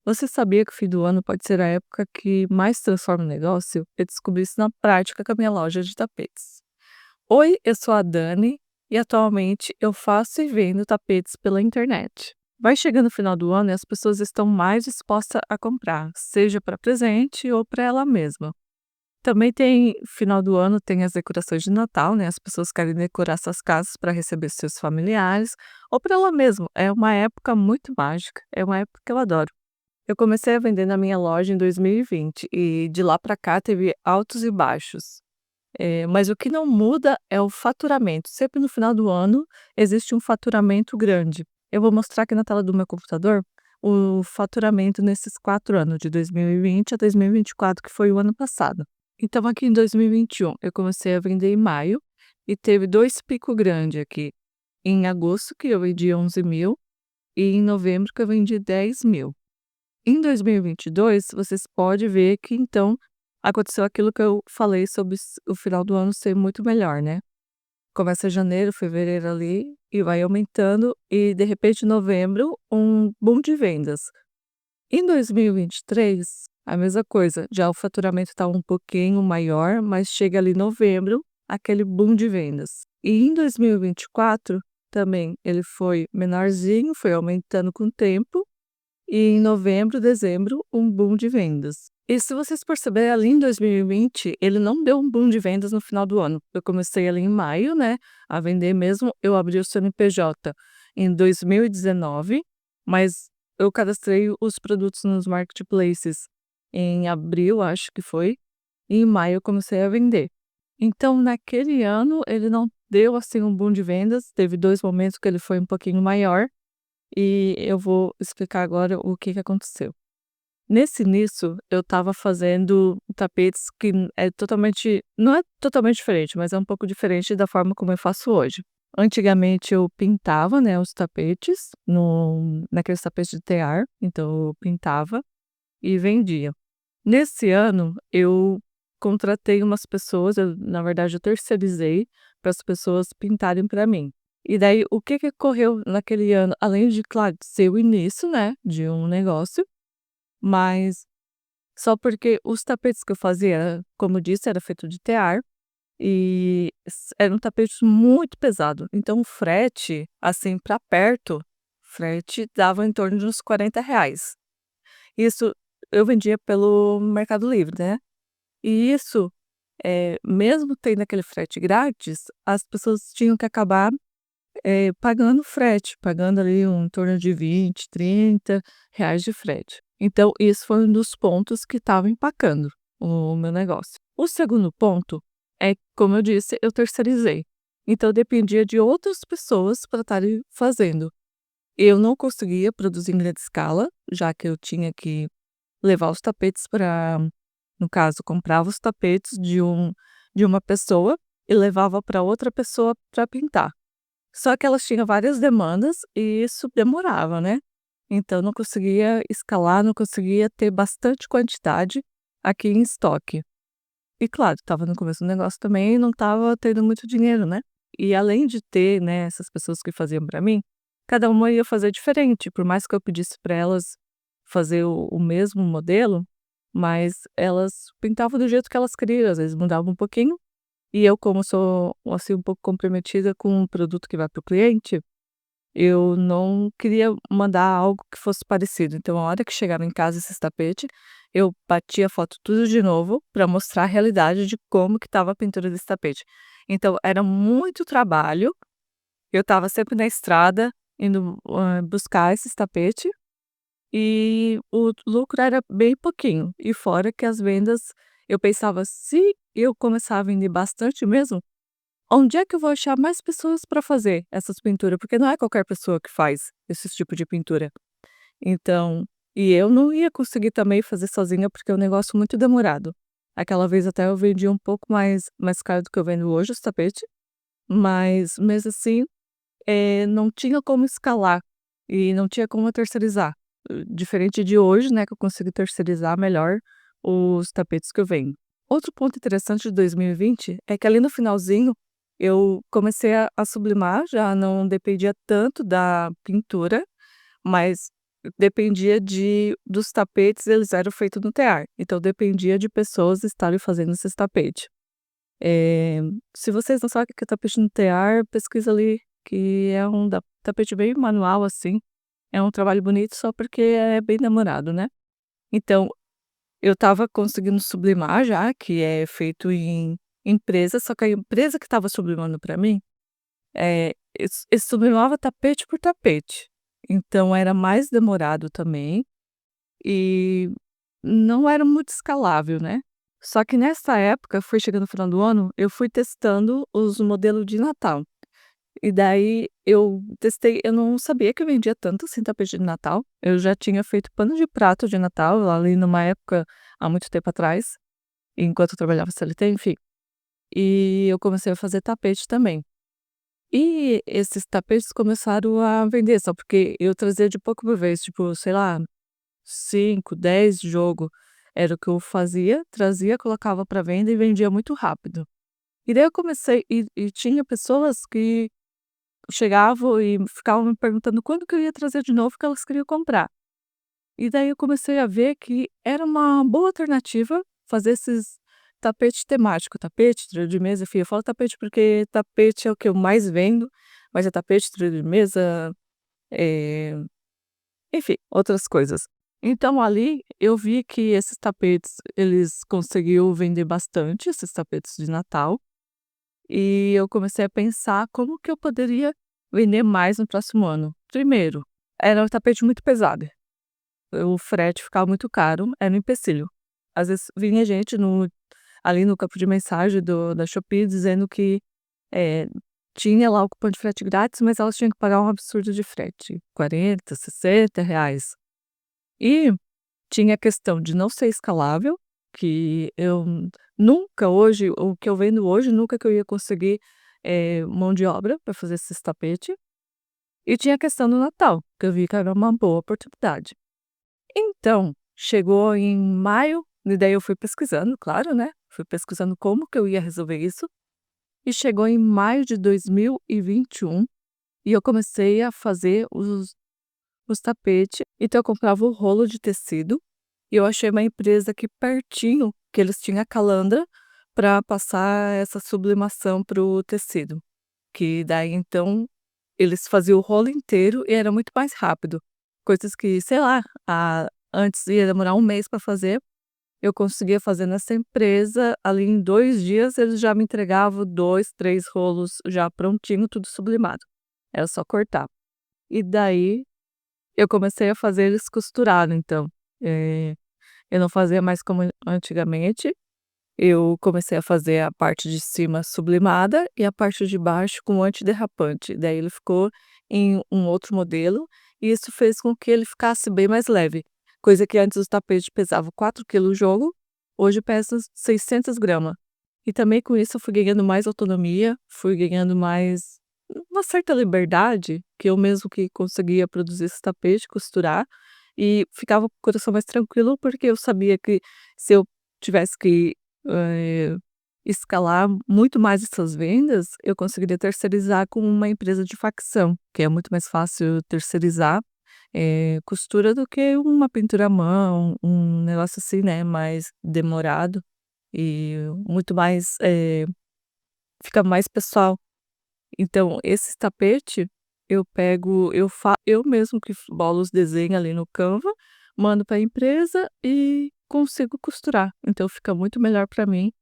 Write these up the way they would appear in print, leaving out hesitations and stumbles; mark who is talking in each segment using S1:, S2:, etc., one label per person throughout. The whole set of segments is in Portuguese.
S1: Você sabia que o fim do ano pode ser a época que mais transforma o negócio? Eu descobri isso na prática com a minha loja de tapetes. Oi, eu sou a Dani e atualmente eu faço e vendo tapetes pela internet. Vai chegando o final do ano e as pessoas estão mais dispostas a comprar, seja para presente ou para ela mesma. Também tem final do ano, tem as decorações de Natal, né? As pessoas querem decorar suas casas para receber seus familiares ou para ela mesma. É uma época muito mágica, é uma época que eu adoro. Eu comecei a vender na minha loja em 2020 e de lá para cá teve altos e baixos. Mas o que não muda é o faturamento. Sempre no final do ano existe um faturamento grande. Eu vou mostrar aqui na tela do meu computador o faturamento nesses 4 anos, de 2020 a 2024, que foi o ano passado. Então, aqui em 2021, eu comecei a vender em maio e teve 2 picos grandes aqui. Em agosto, que eu vendi 11.000, e em novembro, que eu vendi 10.000. Em 2022, vocês podem ver que então aconteceu aquilo que eu falei sobre o final do ano ser muito melhor, né? Começa janeiro, fevereiro ali e vai aumentando e de repente novembro um boom de vendas. Em 2023, a mesma coisa, já o faturamento está um pouquinho maior, mas chega ali novembro, aquele boom de vendas. E em 2024 também ele foi menorzinho, foi aumentando com o tempo e em novembro, dezembro, um boom de vendas. E se vocês perceberem, ali em 2020, ele não deu um boom de vendas no final do ano. Eu comecei ali em maio, né, a vender mesmo. Eu abri o CNPJ em 2019, mas eu cadastrei os produtos nos marketplaces em abril, acho que foi, e em maio eu comecei a vender. Então, naquele ano, ele não deu assim um boom de vendas. Teve 2 momentos que ele foi um pouquinho maior, e eu vou explicar agora o que que aconteceu. Nesse início, eu estava fazendo tapetes que é totalmente não é totalmente diferente, mas é um pouco diferente da forma como eu faço hoje. Antigamente eu pintava, né, os tapetes no naqueles tapetes de tear, então eu pintava e vendia. Nesse ano, eu contratei umas pessoas, na verdade eu terceirizei para as pessoas pintarem para mim. E daí o que que ocorreu naquele ano, além de, claro, ser o início, né, de um negócio, mas só porque os tapetes que eu fazia, como eu disse, era feito de tear e eram tapetes muito pesado. Então o frete, assim, para perto, frete dava em torno de uns R$ 40. Isso eu vendia pelo Mercado Livre, né. E isso, mesmo tendo aquele frete grátis, as pessoas tinham que acabar, pagando frete, pagando ali em torno de 20, R$ 30 de frete. Então isso foi um dos pontos que estava empacando o meu negócio. O segundo ponto é, como eu disse, eu terceirizei. Então dependia de outras pessoas para estarem fazendo. Eu não conseguia produzir em grande escala, já que eu tinha que levar os tapetes para, no caso, comprava os tapetes de uma pessoa e levava para outra pessoa para pintar. Só que elas tinham várias demandas e isso demorava, né. Então não conseguia escalar, não conseguia ter bastante quantidade aqui em estoque. E claro, estava no começo do negócio também e não estava tendo muito dinheiro, né. E além de ter, né, essas pessoas que faziam para mim, cada uma ia fazer diferente, por mais que eu pedisse para elas fazer o mesmo modelo, mas elas pintavam do jeito que elas queriam, às vezes mudavam um pouquinho, e eu como sou, assim, um pouco comprometida com o produto que vai para o cliente, eu não queria mandar algo que fosse parecido. Então, a hora que chegava em casa esses tapetes, eu batia a foto tudo de novo para mostrar a realidade de como que estava a pintura desse tapete. Então, era muito trabalho, eu estava sempre na estrada indo, buscar esses tapetes e o lucro era bem pouquinho. E fora que as vendas, eu pensava: "Se eu começar a vender bastante mesmo, onde é que eu vou achar mais pessoas para fazer essas pinturas?" Porque não é qualquer pessoa que faz esse tipo de pintura. Então e eu não ia conseguir também fazer sozinha, porque é um negócio muito demorado. Aquela vez até eu vendi um pouco mais caro do que eu vendo hoje os tapetes, mas mesmo assim, não tinha como escalar e não tinha como terceirizar. Diferente de hoje, né, que eu consigo terceirizar melhor os tapetes que eu vendo. Outro ponto interessante de 2020 é que ali no finalzinho eu comecei a sublimar, já não dependia tanto da pintura, mas dependia dos tapetes, eles eram feitos no tear, então dependia de pessoas estarem fazendo esses tapetes. Eh, Se vocês não sabem o que é tapete no tear, pesquisa ali, que é um tapete bem manual, assim, é um trabalho bonito só porque é bem demorado, né. Então, eu estava conseguindo sublimar já, que é feito em empresa, só que a empresa que estava sublimando para mim, eles sublimava tapete por tapete, então era mais demorado também, e não era muito escalável, né. Só que nessa época, foi chegando no final do ano, eu fui testando os modelos de Natal. E daí eu testei, eu não sabia que vendia tanto assim tapete de Natal. Eu já tinha feito pano de prato de Natal, ali numa época, há muito tempo atrás, enquanto eu trabalhava CLT, enfim. E eu comecei a fazer tapete também. E esses tapetes começaram a vender, só porque eu trazia de pouco por vez, tipo, sei lá, 5, 10 jogo, era o que eu fazia, trazia, colocava para venda e vendia muito rápido. E daí eu comecei, e tinha pessoas que chegavam e ficavam me perguntando quando que eu ia trazer de novo, que elas queriam comprar. E daí eu comecei a ver que era uma boa alternativa fazer esses tapete temático, tapete, trilho de mesa, enfim, eu falo tapete porque tapete é o que eu mais vendo, mas é tapete, trilho de mesa, eh, enfim, outras coisas. Então ali eu vi que esses tapetes, eles conseguiam vender bastante, esses tapetes de Natal, e eu comecei a pensar como que eu poderia vender mais no próximo ano. Primeiro, era um tapete muito pesado, o frete ficava muito caro, era um empecilho. Às vezes vinha gente ali no campo de mensagem da Shopee dizendo que, eh, tinha lá o cupom de frete grátis, mas elas tinham que pagar um absurdo de frete, 40, 60 reais. E tinha a questão de não ser escalável, que eu nunca hoje, o que eu vendo hoje, nunca que eu ia conseguir, mão de obra para fazer esses tapete. E tinha a questão do Natal, que eu vi que era uma boa oportunidade. Então, chegou em maio, e daí eu fui pesquisando, claro, né, fui pesquisando como que eu ia resolver isso, e chegou em maio de 2021, e eu comecei a fazer os tapetes. Então eu comprava o rolo de tecido, e eu achei uma empresa aqui pertinho, que eles tinham a calandra para passar essa sublimação para o tecido, que daí então eles faziam o rolo inteiro e era muito mais rápido. Coisas que, sei lá, antes ia demorar um mês para fazer, eu conseguia fazer nessa empresa, ali em 2 dias eles já me entregavam 2, 3 rolos já prontinho, tudo sublimado. Era só cortar. E daí eu comecei a fazer eles costurados então. Eh, eu não fazia mais como antigamente, eu comecei a fazer a parte de cima sublimada e a parte de baixo com antiderrapante, daí ele ficou em um outro modelo, e isso fez com que ele ficasse bem mais leve, coisa que antes os tapetes pesavam 4 quilos o jogo, hoje pesa 600 gramas. E também com isso eu fui ganhando mais autonomia, fui ganhando mais uma certa liberdade, que eu mesmo que conseguia produzir esse tapete, costurar, e ficava com o coração mais tranquilo, porque eu sabia que se eu tivesse que eh, escalar muito mais essas vendas, eu conseguiria terceirizar com uma empresa de facção, que é muito mais fácil terceirizar, costura do que uma pintura à mão, um negócio assim, né, mais demorado e muito mais, fica mais pessoal. Então esse tapete, eu mesmo que bolo os desenhos ali no Canva, mando para a empresa e consigo costurar, então fica muito melhor para mim.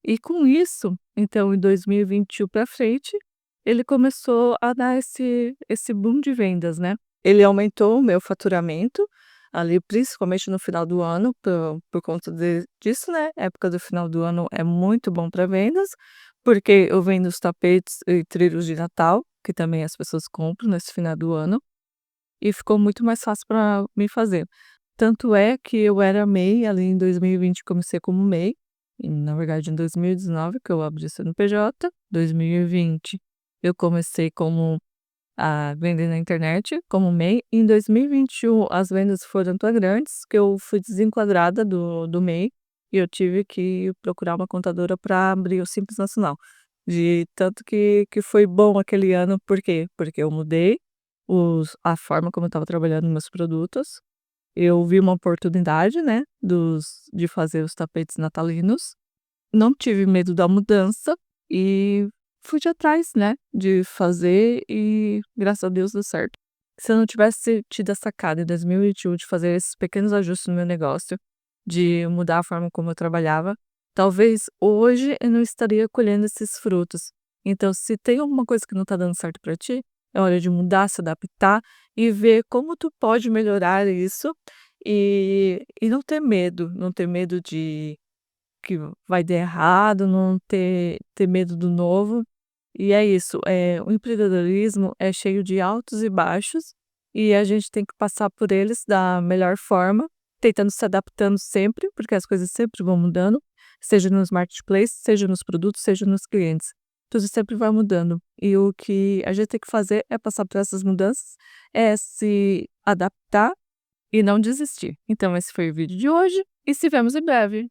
S1: E com isso, então em 2021 para frente, ele começou a dar esse boom de vendas, né. Ele aumentou o meu faturamento, ali principalmente no final do ano, por conta disso, né, época do final do ano é muito bom para vendas, porque eu vendo os tapetes e trilhos de Natal, que também as pessoas compram nesse final do ano, e ficou muito mais fácil para mim fazer. Tanto é que eu era MEI, ali em 2020 comecei como MEI, e na verdade em 2019 que eu abri o CNPJ, 2020 eu comecei como a vender na internet como MEI, em 2021 as vendas foram tão grandes que eu fui desenquadrada do MEI, e eu tive que procurar uma contadora para abrir o Simples Nacional. De tanto que foi bom aquele ano, por quê? Porque eu mudei, a forma como eu estava trabalhando meus produtos. Eu vi uma oportunidade, né, de fazer os tapetes natalinos. Não tive medo da mudança e fui de atrás, né, de fazer e graças a Deus deu certo. Se eu não tivesse tido a sacada em 2021 de fazer esses pequenos ajustes no meu negócio, de mudar a forma como eu trabalhava, talvez hoje eu não estaria colhendo esses frutos. Então, se tem alguma coisa que não está dando certo para ti, é hora de mudar, se adaptar e ver como tu pode melhorar isso e não ter medo, não ter medo de que vai dar errado, não ter medo do novo. E é isso, o empreendedorismo é cheio de altos e baixos, e a gente tem que passar por eles da melhor forma, tentando se adaptando sempre, porque as coisas sempre vão mudando, seja nos marketplaces, seja nos produtos, seja nos clientes. Tudo sempre vai mudando. E o que a gente tem que fazer é passar por essas mudanças, é se adaptar e não desistir. Então esse foi o vídeo de hoje e se vemos em breve.